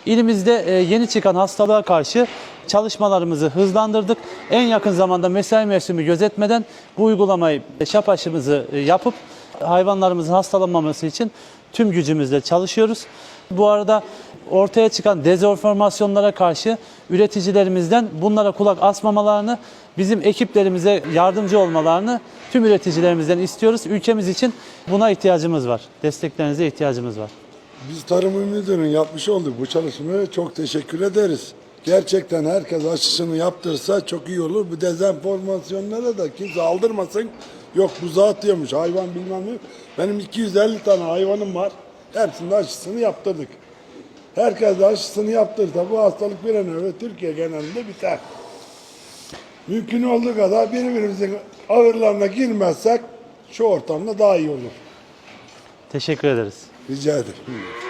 İlimizde yeni çıkan hastalığa karşı çalışmalarımızı hızlandırdık. En yakın zamanda mesai mevsimi gözetmeden bu uygulamayı şap aşımızı yapıp hayvanlarımızın hastalanmaması için tüm gücümüzle çalışıyoruz. Bu arada ortaya çıkan dezenformasyonlara karşı üreticilerimizden bunlara kulak asmamalarını, bizim ekiplerimize yardımcı olmalarını tüm üreticilerimizden istiyoruz. Ülkemiz için buna ihtiyacımız var. Desteklerinize ihtiyacımız var. Biz Tarım Müdürü'nün yapmış olduğu bu çalışmaya çok teşekkür ederiz. Gerçekten herkes aşısını yaptırsa çok iyi olur. Bu dezenformasyonlara da kimse aldırmasın. Yok buzağı atıyormuş, hayvan bilmem ne. Benim 250 tane hayvanım var. Hepsinde aşısını yaptırdık. Herkes de aşısını yaptırsa bu hastalık bir an önce Türkiye genelinde biter. Mümkün olduğu kadar birbirimizin ağırlarına girmezsek şu ortamda daha iyi olur. Teşekkür ederiz. Rica ederim.